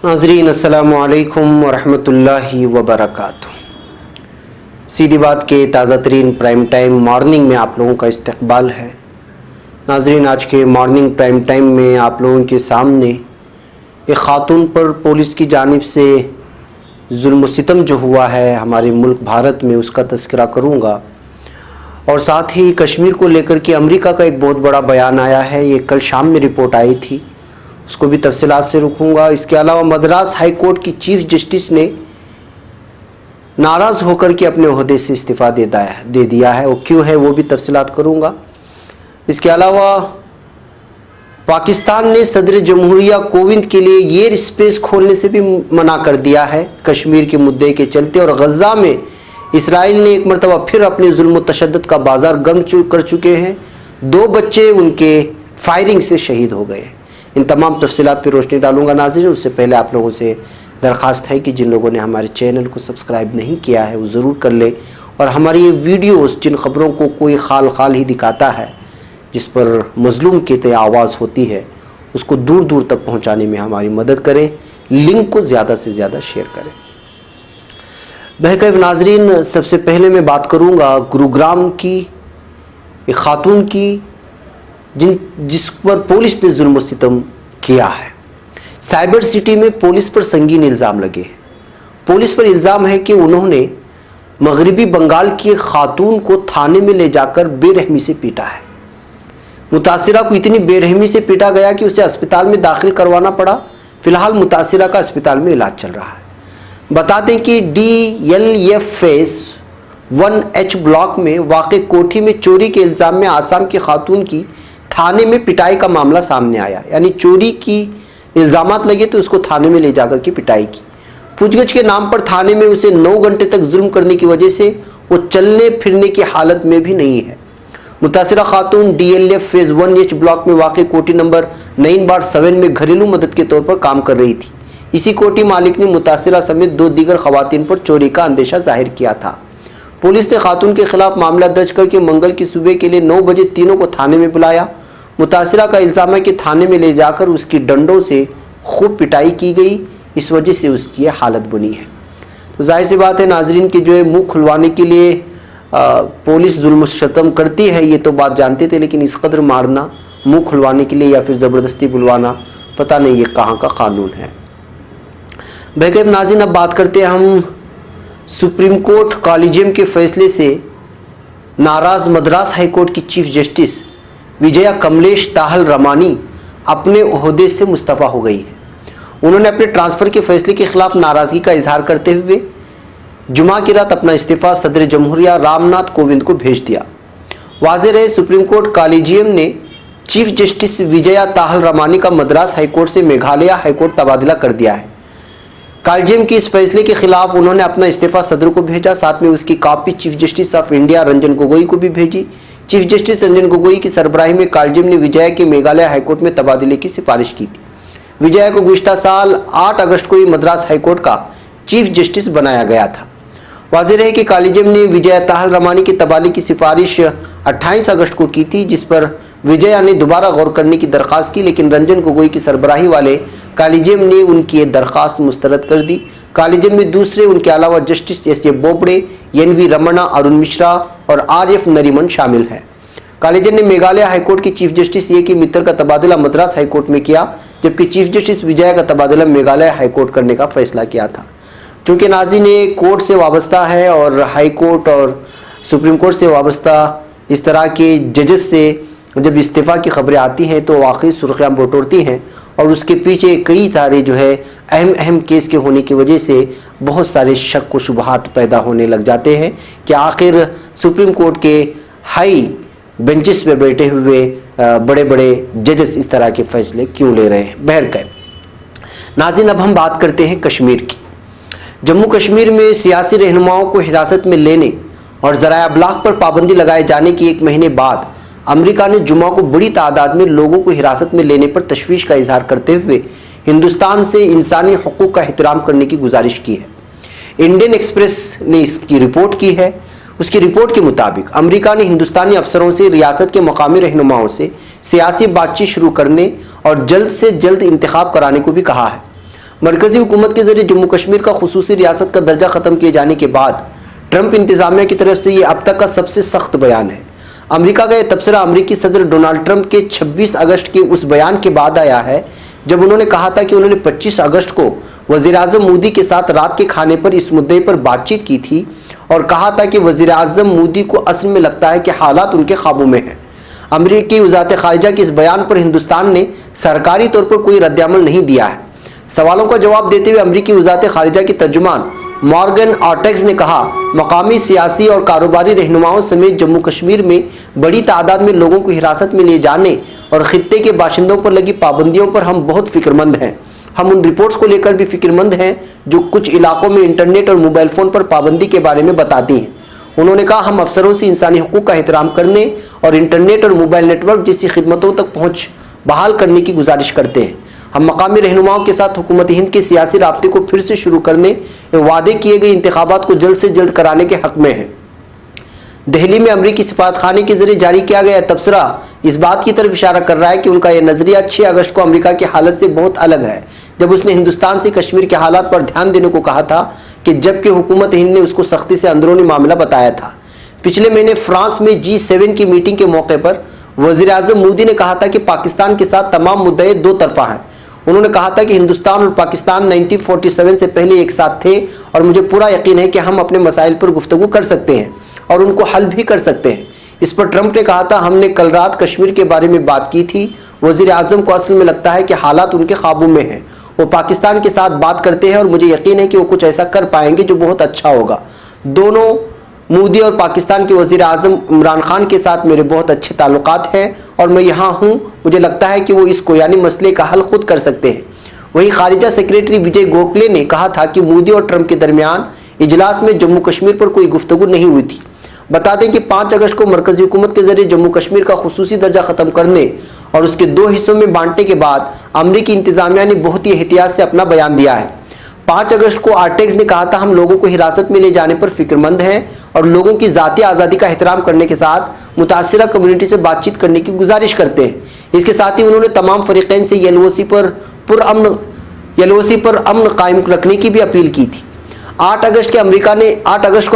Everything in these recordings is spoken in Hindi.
नाज़रीन अस्सलामु अलैकुम वरहमतुल्लाहि वबरकातुहू। सीधी बात के ताज़ा तरीन प्राइम टाइम मॉर्निंग में आप लोगों का इस्तकबाल है। नाज़रीन, आज के मॉर्निंग प्राइम टाइम में आप लोगों के सामने एक ख़ातून पर पुलिस की जानिब से जुल्म सितम जो हुआ है हमारे मुल्क भारत में, उसका तज़किरा करूँगा और साथ ही कश्मीर को लेकर के अमेरिका का एक बहुत बड़ा बयान आया है। ये कल शाम में रिपोर्ट आई थी, उसको भी तफसीलात से रुकूंगा। इसके अलावा मद्रास हाई कोर्ट की चीफ जस्टिस ने नाराज़ होकर के अपने ओहदे से इस्तीफ़ा दे दिया है, वो क्यों है वो भी तफसीलात करूंगा। इसके अलावा पाकिस्तान ने सदर जमहूरिया कोविंद के लिए एयर स्पेस खोलने से भी मना कर दिया है कश्मीर के मुद्दे के चलते, और गज़ा में इसराइल ने एक मरतबा फिर अपने जुल्म व तशद्दुद का बाजार गर्म कर चुके हैं। 2 बच्चे उनके फायरिंग से शहीद हो गए हैं। इन तमाम तफसीलात पर रोशनी डालूंगा। नाज़रीन, उससे पहले आप लोगों से दरख्वास्त है कि जिन लोगों ने हमारे चैनल को सब्सक्राइब नहीं किया है वो ज़रूर कर ले, और हमारी ये वीडियोस जिन ख़बरों को कोई खाल खाल ही दिखाता है, जिस पर मज़लूम की तरह आवाज़ होती है, उसको दूर दूर तक पहुँचाने में हमारी मदद करें। लिंक को ज़्यादा से ज़्यादा शेयर करें। बहरकैफ नाज़रीन, सबसे पहले मैं बात करूँगा गुरुग्राम की एक ख़ातून की जिस पर पुलिस ने जुल्म सितम किया है। साइबर सिटी में पुलिस पर संगीन इल्ज़ाम लगे। पुलिस पर इल्ज़ाम है कि उन्होंने मगरिबी बंगाल की एक खातून को थाने में ले जाकर बेरहमी से पीटा है। मुतासिरा को इतनी बेरहमी से पीटा गया कि उसे अस्पताल में दाखिल करवाना पड़ा। फिलहाल मुतासिरा का अस्पताल में इलाज चल रहा है। बता दें कि DLF फेस 1H ब्लॉक में वाक़ कोठी में चोरी के इल्ज़ाम में आसाम की खातून की थाने में पिटाई का मामला सामने आया। यानी चोरी की इल्ज़ामात लगे तो उसको थाने में ले जाकर के पिटाई की। पूछगछ के नाम पर थाने में उसे 9 घंटे तक जुल्म करने की वजह से वो चलने फिरने की हालत में भी नहीं है। मुतासिरा खातून DLF फेज़ 1H ब्लॉक में वाक़ कोठी नंबर 9/7 में घरेलू मदद के तौर पर काम कर रही थी। इसी कोठी मालिक ने मुतासिरा समेत 2 दीगर खवातीन पर चोरी का अंदेशा जाहिर किया था। पुलिस ने खातून के खिलाफ मामला दर्ज करके मंगल की सुबह के लिए 9 बजे तीनों को थाने में बुलाया। मुतासिरा का इल्ज़ाम है कि थाने में ले जाकर उसकी डंडों से खूब पिटाई की गई, इस वजह से उसकी हालत बुनी है। तो जाहिर सी बात है नाजरीन कि जो है मुँह खुलवाने के लिए पुलिस जुल्म सितम करती है, ये तो बात जानते थे, लेकिन इस कदर मारना मुँह खुलवाने के लिए या फिर ज़बरदस्ती बुलवाना, पता नहीं ये कहाँ का कानून है। बहरकैफ नाज़रीन, अब बात करते हैं हम सुप्रीम कोर्ट कॉलेजियम के फैसले से नाराज़ मद्रास हाई कोर्ट की चीफ जस्टिस विजया कमलेश ताहल रमानी अपने ओहदे से मुस्तफ़ा हो गई है। उन्होंने अपने ट्रांसफ़र के फैसले के खिलाफ नाराज़गी का इजहार करते हुए जुमा की रात अपना इस्तीफ़ा सदर जमहूरिया रामनाथ कोविंद को भेज दिया। वाज़ेह रहे, सुप्रीम कोर्ट कॉलेजियम ने चीफ जस्टिस विजया ताहल रमानी का मद्रास हाई कोर्ट से मेघालय हाई कोर्ट तबादला कर दिया है। कॉलेजियम के इस फैसले के खिलाफ उन्होंने अपना इस्तीफ़ा सदर को भेजा, साथ में उसकी copy chief justice of India Ranjan Gogoi को भी भेजी। चीफ जस्टिस रंजन गोगोई की सरबराही में कॉलेजियम ने विजया के मेघालय हाईकोर्ट में तबादले की सिफारिश की थी। विजया को गुज़िश्ता साल 8 अगस्त को ही मद्रास हाईकोर्ट का चीफ जस्टिस बनाया गया था। वाज़ेह रहे कि कॉलेजियम ने विजया ताहल रमानी के तबादले की सिफारिश 28 अगस्त को की थी, जिस पर विजया ने दोबारा गौर करने की दरख्वास्त की, लेकिन रंजन गोगोई की सरबराही वाले कॉलेजियम ने उनकी ये दरख्वास्त मुस्तरद कर दी। कॉलेजियम में दूसरे उनके अलावा justice S.A. Bobde, NV Ramana, Arun Mishra और RF नरीमन शामिल हैं। कॉलेजियम ने मेघालय हाईकोर्ट के चीफ जस्टिस A.K. मित्तल का तबादला मद्रास हाईकोर्ट में किया, जबकि चीफ जस्टिस विजया का तबादला मेघालय हाईकोर्ट करने का फैसला किया था। चूँकि नाज़रीन ने कोर्ट से वाबस्ता है और हाई कोर्ट और सुप्रीम कोर्ट से वाबस्ता इस तरह के जजेस से जब इस्तीफ़ा की खबरें आती हैं तो वाकई सुर्खियाँ बटोरती हैं, और उसके पीछे कई सारे जो है अहम केस के होने की वजह से बहुत सारे शक व शुबहात पैदा होने लग जाते हैं कि आखिर सुप्रीम कोर्ट के हाई बेंचेस पे बैठे हुए बड़े बड़े जजेस इस तरह के फैसले क्यों ले रहे हैं। बहरकैफ नाज़रीन, अब हम बात करते हैं कश्मीर की। जम्मू कश्मीर में सियासी रहनुमाओं को हिरासत में लेने और ज़राया अबलाग पर पाबंदी लगाए जाने की 1 महीने बाद अमेरिका ने जुमा को बड़ी तादाद में लोगों को हिरासत में लेने पर तशवीश का इजहार करते हुए हिंदुस्तान से इंसानी हकूक़ का एहतराम करने की गुजारिश की है। इंडियन एक्सप्रेस ने इसकी रिपोर्ट की है। उसकी रिपोर्ट के मुताबिक अमेरिका ने हिंदुस्तानी अफसरों से रियासत के मकामी रहनुमाओं से सियासी बातचीत शुरू करने और जल्द से जल्द इंतखाब कराने को भी कहा है। मरकजी हुकूमत के जरिए जम्मू कश्मीर का खुसूसी रियासत का दर्जा ख़त्म किए जाने के बाद ट्रंप इंतजामिया की तरफ से ये अब तक का सबसे सख्त बयान है। अमेरिका का यह तबसरा अमेरिकी सदर डोनाल्ड ट्रंप के 26 अगस्त के उस बयान के बाद आया है जब उन्होंने कहा था कि उन्होंने 25 अगस्त को वज़ीर-ए-आज़म मोदी के साथ रात के खाने पर इस मुद्दे पर बातचीत की थी और कहा था कि वज़ीर-ए-आज़म मोदी को असल में लगता है कि हालात उनके काबू में हैं। अमेरिकी वज़ारत ख़ारिजा के इस बयान पर हिंदुस्तान ने सरकारी तौर पर कोई रद्द-ए-अमल नहीं दिया है। सवालों का जवाब देते हुए अमेरिकी वज़ारत ख़ारिजा की तर्जुमान मॉर्गन ऑर्टेग्स ने कहा, मकामी सियासी और कारोबारी रहनुमाओं समेत जम्मू कश्मीर में बड़ी तादाद में लोगों को हिरासत में ले जाने और खित्ते के बाशिंदों पर लगी पाबंदियों पर हम बहुत फिक्रमंद हैं। हम उन रिपोर्ट्स को लेकर भी फिक्रमंद हैं जो कुछ इलाकों में इंटरनेट और मोबाइल फ़ोन पर पाबंदी के बारे में बताती हैं। उन्होंने कहा, हम अफसरों से इंसानी हुकूक का एहतराम करने और इंटरनेट और मोबाइल नेटवर्क जैसी खिदमतों तक पहुँच बहाल करने की गुजारिश करते हैं। हम मकामी रहनुमाओं के साथ हुकूमत हिंद के सियासी राब्ते को फिर से शुरू करने एवं वादे किए गए इंतखाबात को जल्द से जल्द कराने के हक में हैं। दिल्ली में अमरीकी सिफारतखाने के जरिए जारी किया गया तबसरा इस बात की तरफ इशारा कर रहा है कि उनका यह नजरिया 6 अगस्त को अमेरिका की हालत से बहुत अलग है, जब उसने हिंदुस्तान से कश्मीर के हालात पर ध्यान देने को कहा था कि जबकि हुकूमत हिंद ने उसको सख्ती से अंदरूनी मामला बताया था। पिछले महीने फ्रांस में G7 की मीटिंग के मौके पर वज़ीर-ए-आज़म मोदी ने कहा था कि पाकिस्तान के साथ तमाम मुद्दे दो तरफा हैं। उन्होंने कहा था कि हिंदुस्तान और पाकिस्तान 1947 से पहले एक साथ थे और मुझे पूरा यकीन है कि हम अपने मसाइल पर गुफ्तगू कर सकते हैं और उनको हल भी कर सकते हैं। इस पर ट्रंप ने कहा था, हमने कल रात कश्मीर के बारे में बात की थी। वज़ीर-ए-आज़म को असल में लगता है कि हालात उनके काबू में हैं। वो पाकिस्तान के साथ बात करते हैं और मुझे यकीन है कि वो कुछ ऐसा कर पाएंगे जो बहुत अच्छा होगा। दोनों मोदी और पाकिस्तान के वज़ीर-ए-आज़म इमरान खान के साथ मेरे बहुत अच्छे ताल्लुकात हैं और मैं यहाँ हूँ। मुझे लगता है कि वो इस कोयानी मसले का हल खुद कर सकते हैं। वहीं खारिजा सेक्रेटरी विजय गोखले ने कहा था कि मोदी और ट्रंप के दरमियान इजलास में जम्मू कश्मीर पर कोई गुफ्तगू नहीं हुई थी। बता दें कि 5 अगस्त को मरकजी हुकूमत के जरिए जम्मू कश्मीर का खुसूसी दर्जा ख़त्म करने और उसके 2 हिस्सों में बांटने के बाद अमरीकी इंतजामिया ने बहुत ही एहतियात से अपना बयान दिया है। 5 अगस्त को ऑर्टेग्स ने कहा था, हम लोगों को हिरासत में ले जाने पर फिक्रमंद हैं और लोगों की ज़ाती आज़ादी का एहतराम करने के साथ मुतासिरा कम्युनिटी से बातचीत करने की गुजारिश करते हैं। इसके साथ ही उन्होंने तमाम फरीक़ैन से एलओसी पर अमन कायम रखने की भी अपील की थी। 8 अगस्त को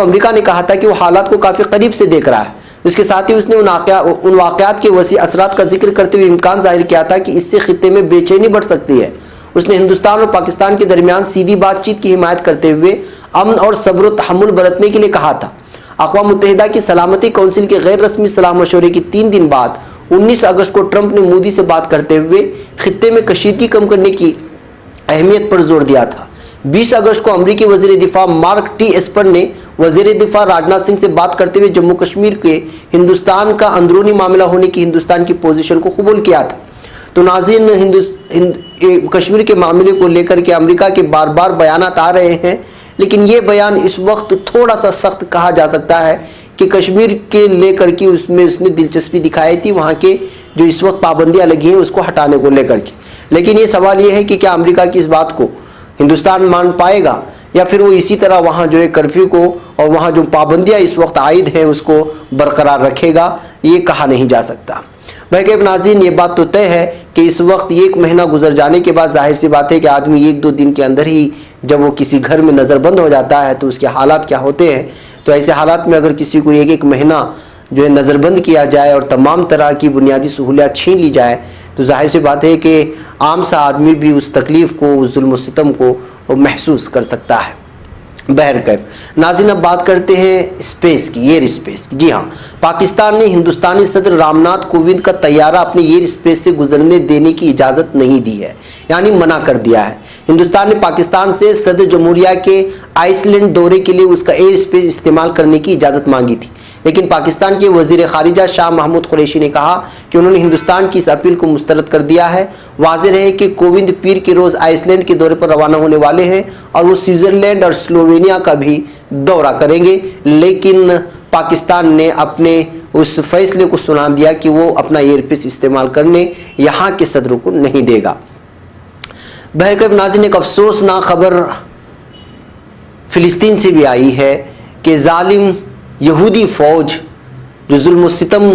अमेरिका ने कहा था कि वो हालात को काफ़ी करीब से देख रहा है। इसके साथ ही उसने उन वाक़यात के वसी असरात का जिक्र करते हुए इम्कान जाहिर किया था कि इससे खित्ते में बेचैनी बढ़ सकती है। उसने हिंदुस्तान और पाकिस्तान के दरमियान सीधी बातचीत की हिमायत करते हुए अमन और सब्र व तहम्मुल बरतने के लिए कहा था। अक़वाम मुत्तहिदा की सलामती कौंसिल के गैर रस्मी सलाह मशवरे की 3 दिन बाद 19 अगस्त को ट्रंप ने मोदी से बात करते हुए खित्ते में कशीदगी कम करने की अहमियत पर जोर दिया था। 20 अगस्त को अमरीकी वज़ीर दिफा मार्क टी एस्पर ने वज़ीर दिफा राजनाथ सिंह से बात करते हुए जम्मू कश्मीर के हिंदुस्तान का अंदरूनी मामला होने की हिंदुस्तान की पोजीशन को कबूल किया था। तो नाज़रीन, कश्मीर के मामले को लेकर के अमेरिका के बार बार बयानात आ रहे हैं, लेकिन ये बयान इस वक्त थोड़ा सा सख्त कहा जा सकता है कि कश्मीर के लेकर के उसमें उसने दिलचस्पी दिखाई थी, वहाँ के जो इस वक्त पाबंदियाँ लगी हैं उसको हटाने को लेकर के। लेकिन ये सवाल ये है कि क्या अमेरिका की इस बात को हिंदुस्तान मान पाएगा या फिर वो इसी तरह वहाँ जो है कर्फ्यू को और वहाँ जो पाबंदियाँ इस वक्त आयद हैं उसको बरकरार रखेगा, ये कहा नहीं जा सकता। भाई नाज़रीन, ये बात तो तय है कि इस वक्त 1 महीना गुजर जाने के बाद जाहिर सी बात है कि आदमी 1-2 दिन के अंदर ही जब वो किसी घर में नज़रबंद हो जाता है तो उसके हालात क्या होते हैं। तो ऐसे हालात में अगर किसी को 1-1 महीना जो है नज़रबंद किया जाए और तमाम तरह की बुनियादी सहूलियात छीन ली जाए तो जाहिर सी बात है कि आम सा आदमी भी उस तकलीफ़ को, उस जुल्म सितम को महसूस कर सकता है। बहरकैफ नाज़रीन, अब बात करते हैं स्पेस की, एयर स्पेस की। जी हाँ, पाकिस्तान ने हिंदुस्तानी सदर रामनाथ कोविंद का तैयारा अपने एयर स्पेस से गुजरने देने की इजाज़त नहीं दी है, यानी मना कर दिया है। हिंदुस्तान ने पाकिस्तान से सदर जमहूरिया के आइसलैंड दौरे के लिए उसका एयर स्पेस इस्तेमाल करने की इजाज़त मांगी थी, लेकिन पाकिस्तान के वज़ीर ख़ारिजा शाह महमूद कुरैशी ने कहा कि उन्होंने हिंदुस्तान की इस अपील को मुस्तरद कर दिया है। वाज़ेह है कि कोविंद पीर के रोज़ आइसलैंड के दौरे पर रवाना होने वाले हैं और वो स्विट्ज़रलैंड और स्लोवेनिया का भी दौरा करेंगे, लेकिन पाकिस्तान ने अपने उस फैसले को सुना दिया कि वो अपना एयरपेस इस्तेमाल करने यहाँ के सदरों को नहीं देगा। बहरकैफ नाज़रीन, एक अफसोसनाक खबर फ़िलिस्तीन से भी आई है कि जालिम यहूदी फ़ौज जो जुल्म सितम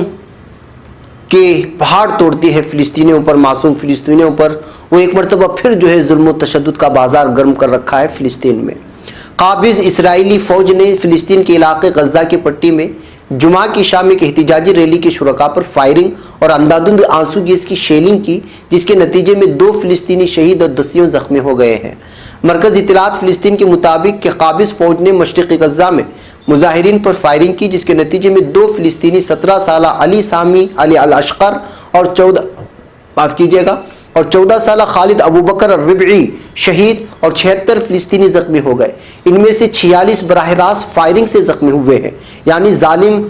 के पहाड़ तोड़ती है फ़िलिस्तीनियों पर, मासूम फ़िलिस्तीनियों पर, वो एक मरतबा फिर जो है जुल्म तशद्दुद का बाजार गर्म कर रखा है फ़िलिस्तीन में। काबिज इसराइली फ़ौज ने फ़िलिस्तीन के इलाके गज़ा की पट्टी में जुमा की शाम एक एहतिजाजी रैली के शुरका पर फायरिंग और अंधाधुंध आंसू गैस की शेलिंग की, जिसके नतीजे में 2 फ़िलिस्तीनी शहीद और 10 जख्मी हो गए हैं। मरकज़ इत्तलात फ़िलिस्तीन के मुताबिक कि काबिज फ़ौज ने मशरिक़ी गज़ा में मुजाहिरीन पर फायरिंग की, जिसके नतीजे में 2 फ़िलिस्तीनी 17 साल अली सामी अली अल अशकर और 14 साल खालिद अबू बकर रिबई शहीद और 76 फ़िलिस्तीनी ज़ख्मी हो गए। इनमें से 46 बराह रास्त फायरिंग से ज़ख्मी हुए हैं, यानी जालिम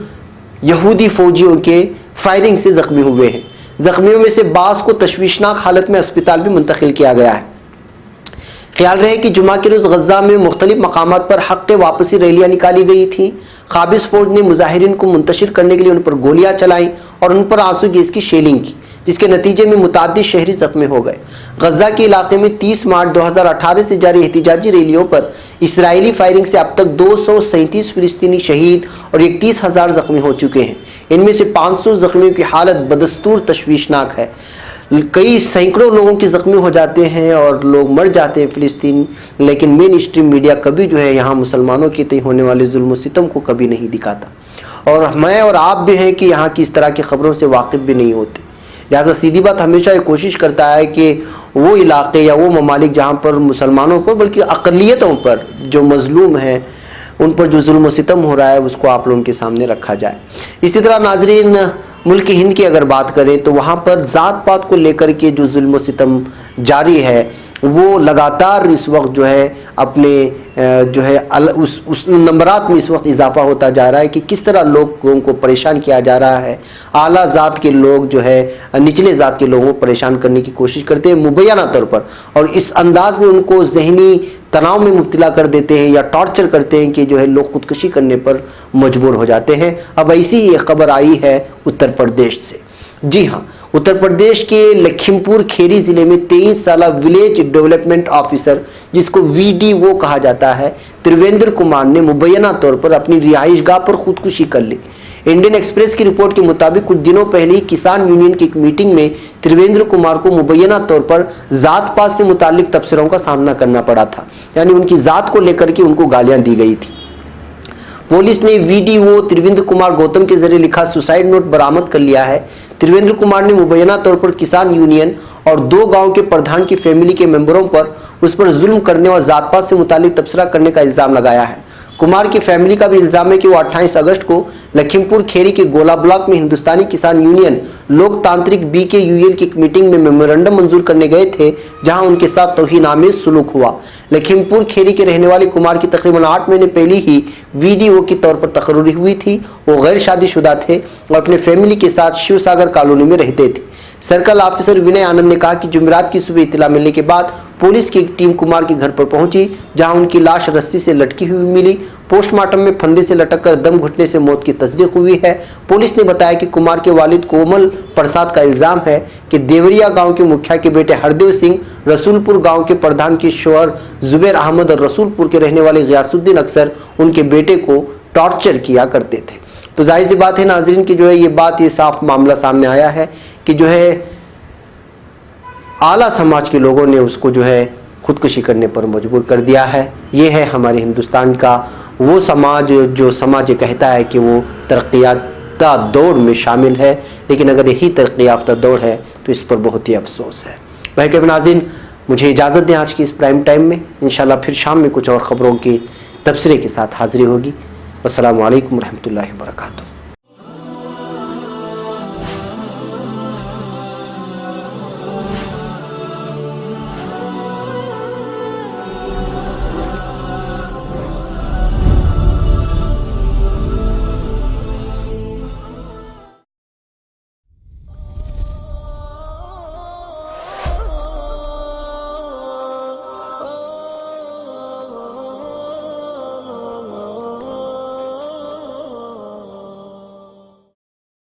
यहूदी फ़ौजियों के फायरिंग से ज़ख्मी हुए हैं। ज़ख्मियों में से बास को तशवीशनाक हालत में अस्पताल भी मुंतकिल किया गया है। ख्याल रहे कि जुमा के रोज़ गज़ा में मुख्तलिफ मकामात पर हक़ वापसी रैलियाँ निकाली गई थी। काबिज फ़ौज ने मुजाहिरीन को मुंतशिर करने के लिए उन पर गोलियाँ चलाई और उन पर आंसू गैस की शेलिंग की, जिसके नतीजे में मुताद्दिद शहरी ज़ख्मी हो गए। गज़ा के इलाके में 30 मार्च 2018 से जारी एहतिजाजी रैलियों पर इसराइली फायरिंग से अब तक 237 फ़िलिस्तीनी शहीद और 31,000 ज़ख्मी हो चुके हैं। इनमें से 500 ज़ख्मियों की हालत बदस्तूर तशवीशनाक है। कई सैकड़ों लोगों के ज़ख्मी हो जाते हैं और लोग मर जाते हैं फ़िलिस्तीन, लेकिन मेन स्ट्रीम मीडिया कभी जो है यहाँ मुसलमानों के तय होने वाले जुल्म सितम को कभी नहीं दिखाता। और मैं और आप भी हैं कि यहाँ की इस तरह की ख़बरों से वाकिफ़ भी नहीं होते। लिहाजा सीधी बात हमेशा ये कोशिश करता है कि वो इलाके या वो ममालिक जहाँ पर मुसलमानों पर बल्कि अक़लियतों पर जो मज़लूम हैं उन पर जो जुल्म सितम हो रहा है उसको आप लोगों के सामने रखा जाए। इसी तरह नाज़रीन, मुल्क हिंद की अगर बात करें तो वहाँ पर ज़ात पात को लेकर के जो जुल्म सितम जारी है वो लगातार इस वक्त जो है अपने जो है उस नंबरात में इस वक्त इजाफा होता जा रहा है कि किस तरह लोगों को परेशान किया जा रहा है। आला ज़ात के लोग जो है निचले ज़ात के लोगों को परेशान करने की कोशिश करते हैं मुबैना तौर पर, और इस अंदाज में उनको जहनी तनाव में मुब्तला कर देते हैं या टॉर्चर करते हैं कि जो है लोग खुदकुशी करने पर मजबूर हो जाते हैं। अब ऐसी ही एक खबर आई है उत्तर प्रदेश से। जी हाँ, उत्तर प्रदेश के लखीमपुर खेरी ज़िले में 23 साल विलेज डेवलपमेंट ऑफिसर, जिसको VDO कहा जाता है, त्रिवेंद्र कुमार ने मुबैना तौर पर अपनी रिहाइशगाह पर खुदकुशी कर ली। इंडियन एक्सप्रेस की रिपोर्ट के मुताबिक कुछ दिनों पहले ही किसान यूनियन की एक मीटिंग में त्रिवेंद्र कुमार को मुबैना तौर पर ज़ात पात से मुतालिक तबसरों का सामना करना पड़ा था, यानी उनकी ज़ात को लेकर के उनको गालियाँ दी गई थी। पुलिस ने VDO त्रिवेंद्र कुमार गौतम के जरिए लिखा सुसाइड नोट बरामद कर लिया है। त्रिवेंद्र कुमार ने मुबैना तौर पर किसान यूनियन और 2 गांव के प्रधान की फैमिली के मेंबरों पर उस पर जुल्म करने और ज़ात पात से मुतालिक तबसरा करने का इल्ज़ाम लगाया है। कुमार की फैमिली का भी इल्ज़ाम है कि वो 28 अगस्त को लखीमपुर खेरी के गोला ब्लॉक में हिंदुस्तानी किसान यूनियन लोकतांत्रिक BKUL की एक मीटिंग में मेमोरेंडम मंजूर करने गए थे, जहां उनके साथ तौहीन-आमेज़ सुलूक हुआ। लखीमपुर खेरी के रहने वाले कुमार की तकरीबन 8 महीने पहले ही VDO के तौर पर तकर्री हुई थी। वो गैर शादीशुदा थे और अपने फैमिली के साथ शिवसागर कॉलोनी में रहते थे। सर्कल ऑफिसर विनय आनंद ने कहा कि जुमेरात की सुबह इत्तला मिलने के बाद पुलिस की एक टीम कुमार के घर पर पहुंची, जहां उनकी लाश रस्सी से लटकी हुई मिली। पोस्टमार्टम में फंदे से लटककर दम घुटने से मौत की तस्दीक हुई है। पुलिस ने बताया कि कुमार के वालिद कोमल प्रसाद का इल्जाम है कि देवरिया गांव के मुखिया के बेटे हरदेव सिंह, रसूलपुर गांव के प्रधान के शोहर जुबैर अहमद और रसूलपुर के रहने वाले गयासुद्दीन अक्सर उनके बेटे को टॉर्चर किया करते थे। तो जाहिर सी बात है नाज़रीन की जो है ये साफ मामला सामने आया है कि जो है आला समाज के लोगों ने उसको जो है खुदकुशी करने पर मजबूर कर दिया है। ये है हमारे हिंदुस्तान का वो समाज जो समाज ये कहता है कि वो तरक्की याफ्ता दौर में शामिल है, लेकिन अगर यही तरक्की याफ्ता दौर है तो इस पर बहुत ही अफसोस है। भाई के नाज़रीन, मुझे इजाज़त दें आज की इस प्राइम टाइम में। इंशाल्लाह फिर शाम में कुछ और ख़बरों के तबसरे के साथ हाज़िरी होगी। अस्सलामु अलैकुम रहमतुल्लाहि व बरकातुहू।